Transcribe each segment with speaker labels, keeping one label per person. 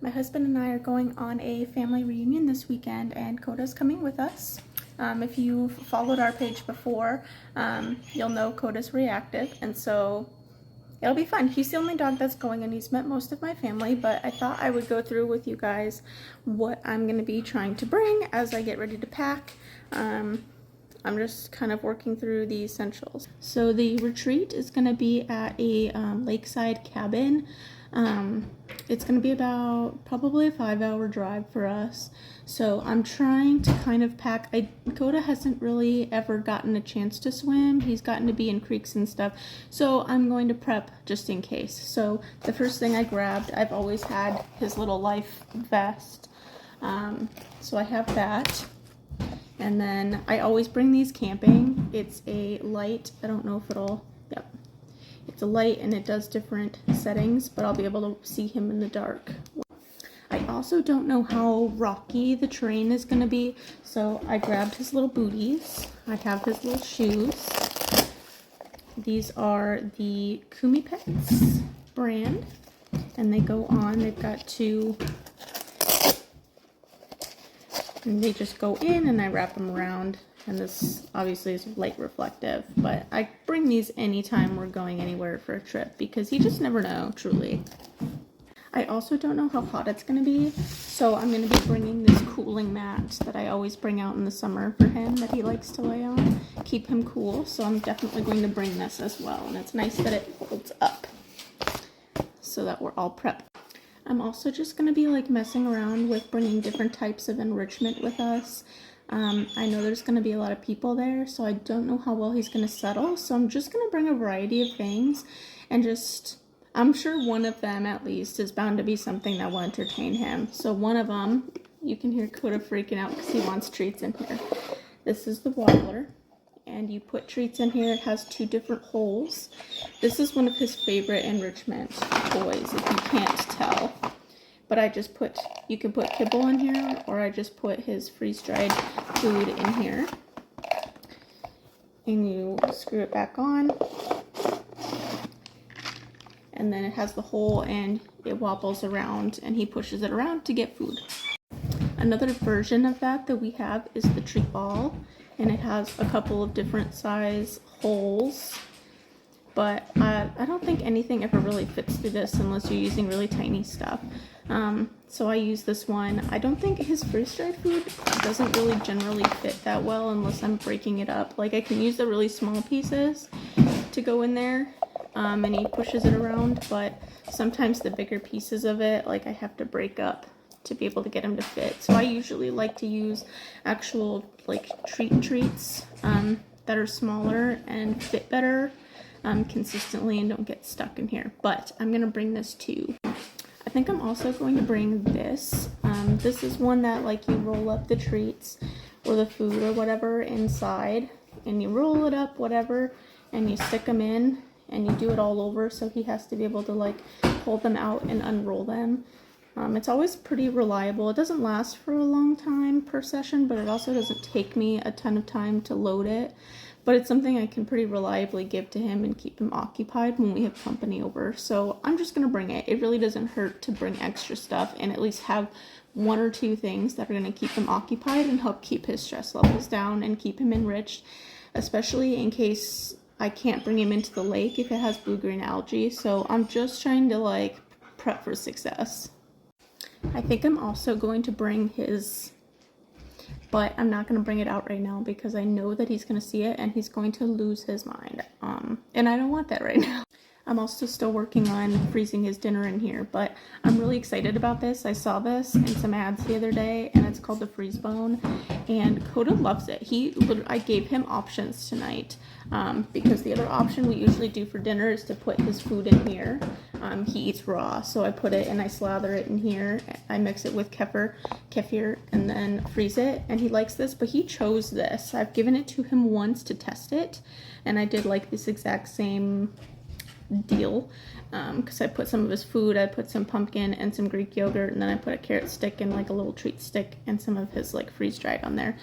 Speaker 1: My husband and I are going on a family reunion this weekend, and Coda's coming with us. If you followed our page before, you'll know Coda's Reactive, and so it'll be fun. He's the only dog that's going, and he's met most of my family, but I thought I would go through with you guys what I'm going to be trying to bring as I get ready to pack. I'm just kind of working through the essentials. So the retreat is going to be at a lakeside cabin. It's going to be about probably a 5-hour drive for us. So I'm trying to kind of pack. Coda hasn't really ever gotten a chance to swim. He's gotten to be in creeks and stuff. So I'm going to prep just in case. So the first thing I grabbed, I've always had his little life vest. So I have that. And then I always bring these camping. It's a light. I don't know if it'll, yep. It's a light and it does different settings, but I'll be able to see him in the dark. I also don't know how rocky the terrain is going to be, so I grabbed his little booties. I have his little shoes. These are the Kumi Pets brand, and they go on. They've got two, and they just go in, and I wrap them around. And this obviously is light reflective, but I bring these anytime we're going anywhere for a trip because you just never know, truly. I also don't know how hot it's going to be, so I'm going to be bringing this cooling mat that I always bring out in the summer for him that he likes to lay on, keep him cool, so I'm definitely going to bring this as well, and it's nice that it folds up so that we're all prepped. I'm also just going to be like messing around with bringing different types of enrichment with us. I know there's going to be a lot of people there, so I don't know how well he's going to settle, so I'm just going to bring a variety of things, and I'm sure one of them at least is bound to be something that will entertain him. So one of them, you can hear Coda freaking out because he wants treats in here. This is the wobbler, and you put treats in here. It has 2 different holes. This is one of his favorite enrichment toys, if you can't tell. But you can put kibble in here, or I just put his freeze-dried food in here. And you screw it back on. And then it has the hole and it wobbles around and he pushes it around to get food. Another version of that we have is the treat ball, and it has a couple of different size holes. But I don't think anything ever really fits through this unless you're using really tiny stuff. So I use this one. I don't think his freeze-dried food doesn't really generally fit that well unless I'm breaking it up. Like I can use the really small pieces to go in there, and he pushes it around, but sometimes the bigger pieces of it, like I have to break up to be able to get him to fit. So I usually like to use actual like treats that are smaller and fit better consistently and don't get stuck in here. But I'm gonna bring this too. I think I'm also going to bring this. This is one that like you roll up the treats or the food or whatever inside, and you roll it up, whatever, and you stick them in, and you do it all over, so he has to be able to like pull them out and unroll them. It's always pretty reliable. It doesn't last for a long time per session, but it also doesn't take me a ton of time to load it. But it's something I can pretty reliably give to him and keep him occupied when we have company over. So I'm just going to bring it. It really doesn't hurt to bring extra stuff and at least have 1 or 2 things that are going to keep him occupied and help keep his stress levels down and keep him enriched, especially in case I can't bring him into the lake if it has blue-green algae. So I'm just trying to like prep for success. I think I'm also going to bring his, but I'm not going to bring it out right now because I know that he's going to see it and he's going to lose his mind. And I don't want that right now. I'm also still working on freezing his dinner in here, but I'm really excited about this. I saw this in some ads the other day, and it's called the Freeze Bone, and Coda loves it. I gave him options tonight because the other option we usually do for dinner is to put his food in here. He eats raw, so I put it and I slather it in here. I mix it with kefir and then freeze it, and he likes this, but he chose this. I've given it to him once to test it, and I did like this exact same deal because I put some of his food, I put some pumpkin and some Greek yogurt, and then I put a carrot stick and like a little treat stick and some of his like freeze-dried on there.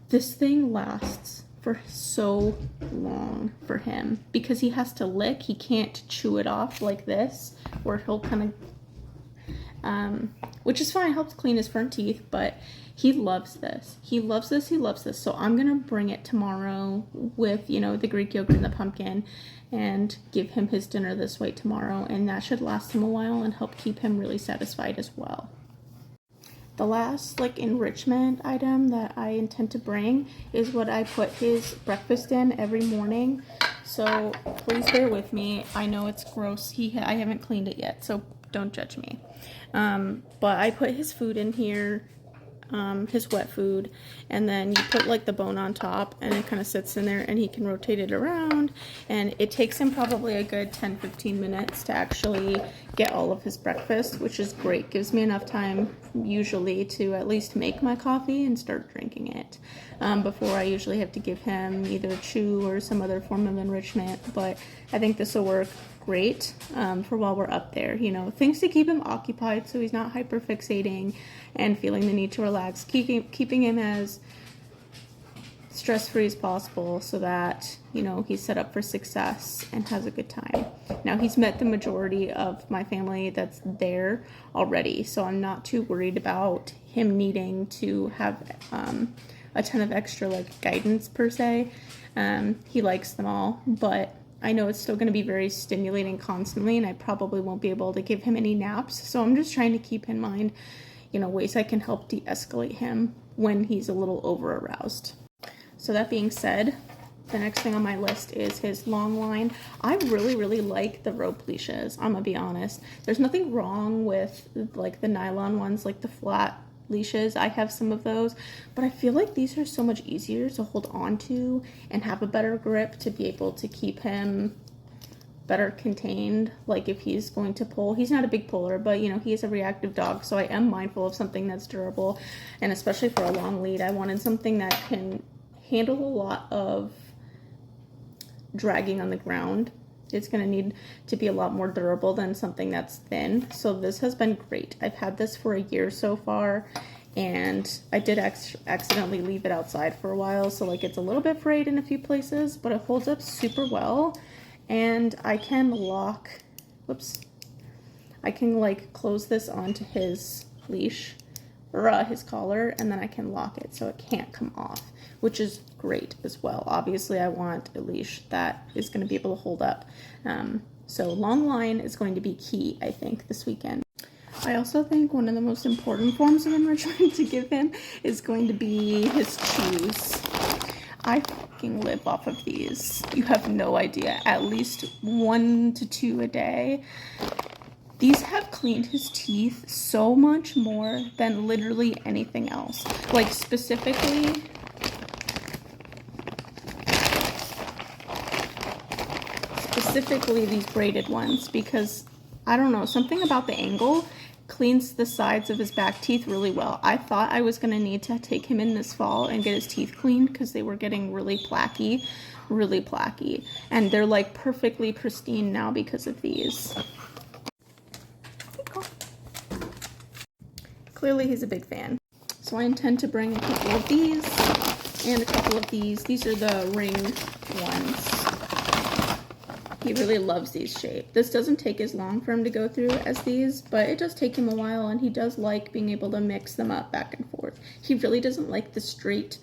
Speaker 1: This thing lasts for so long for him because he has to lick. He can't chew it off like this, where he'll kind of which is fine, helps clean his front teeth, but he loves this. He loves this, he loves this. So I'm gonna bring it tomorrow with, you know, the Greek yogurt and the pumpkin and give him his dinner this way tomorrow, and that should last him a while and help keep him really satisfied as well. The last like enrichment item that I intend to bring is what I put his breakfast in every morning. So please bear with me. I know it's gross. I haven't cleaned it yet, so don't judge me. But I put his food in here, his wet food, and then you put like the bone on top and it kind of sits in there and he can rotate it around, and it takes him probably a good 10-15 minutes to actually get all of his breakfast, which is great. Gives me enough time usually to at least make my coffee and start drinking it before I usually have to give him either a chew or some other form of enrichment. But I think this will work great for while we're up there, you know, things to keep him occupied so he's not hyperfixating and feeling the need to relax, keeping him as stress-free as possible so that, you know, he's set up for success and has a good time. Now, he's met the majority of my family that's there already, so I'm not too worried about him needing to have a ton of extra like guidance per se. He likes them all, but I know it's still going to be very stimulating constantly, and I probably won't be able to give him any naps. So I'm just trying to keep in mind, you know, ways I can help de-escalate him when he's a little over-aroused. So that being said, the next thing on my list is his long line. I really, really like the rope leashes, I'm gonna be honest. There's nothing wrong with like the nylon ones, like the flat leashes. I have some of those, but I feel like these are so much easier to hold on to and have a better grip to be able to keep him better contained. Like if he's going to pull, he's not a big puller, but you know, he is a reactive dog, so I am mindful of something that's durable, and especially for a long lead, I wanted something that can handle a lot of dragging on the ground. It's going to need to be a lot more durable than something that's thin. So this has been great. I've had this for a year so far, and I did accidentally leave it outside for a while, so like it's a little bit frayed in a few places, but it holds up super well. And I can lock, I can like close this onto his leash or his collar, and then I can lock it so it can't come off, which is great as well. Obviously I want a leash that is going to be able to hold up. So long line is going to be key, I think, this weekend. I also think one of the most important forms of enrichment to give him is going to be his chews. I fucking live off of these. You have no idea. At least 1 to 2 a day. These have cleaned his teeth so much more than literally anything else. Like specifically these braided ones, because I don't know, something about the angle cleans the sides of his back teeth really well. I thought I was going to need to take him in this fall and get his teeth cleaned because they were getting really placky, and they're like perfectly pristine now because of these. Clearly he's a big fan. So I intend to bring a couple of these and a couple of these. These are the ring ones. He really loves these shapes. This doesn't take as long for him to go through as these, but it does take him a while, and he does like being able to mix them up back and forth. He really doesn't like the straight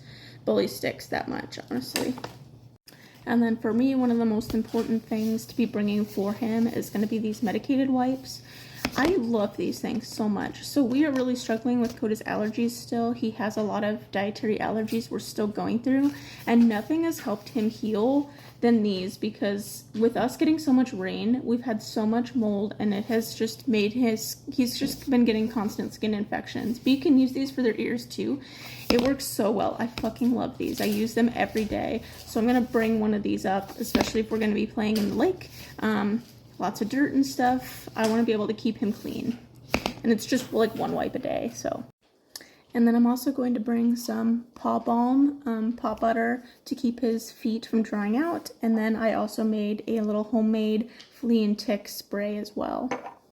Speaker 1: bully sticks that much, honestly. And then for me, one of the most important things to be bringing for him is going to be these medicated wipes. I love these things so much. So we are really struggling with Coda's allergies still. He has a lot of dietary allergies we're still going through, and nothing has helped him heal than these, because with us getting so much rain, we've had so much mold, and it has just made he's just been getting constant skin infections. But you can use these for their ears too. It works so well. I fucking love these. I use them every day. So I'm gonna bring one of these up, especially if we're gonna be playing in the lake. Lots of dirt and stuff. I want to be able to keep him clean, and it's just like 1 wipe a day. So, and then I'm also going to bring some paw balm, paw butter, to keep his feet from drying out. And then I also made a little homemade flea and tick spray as well.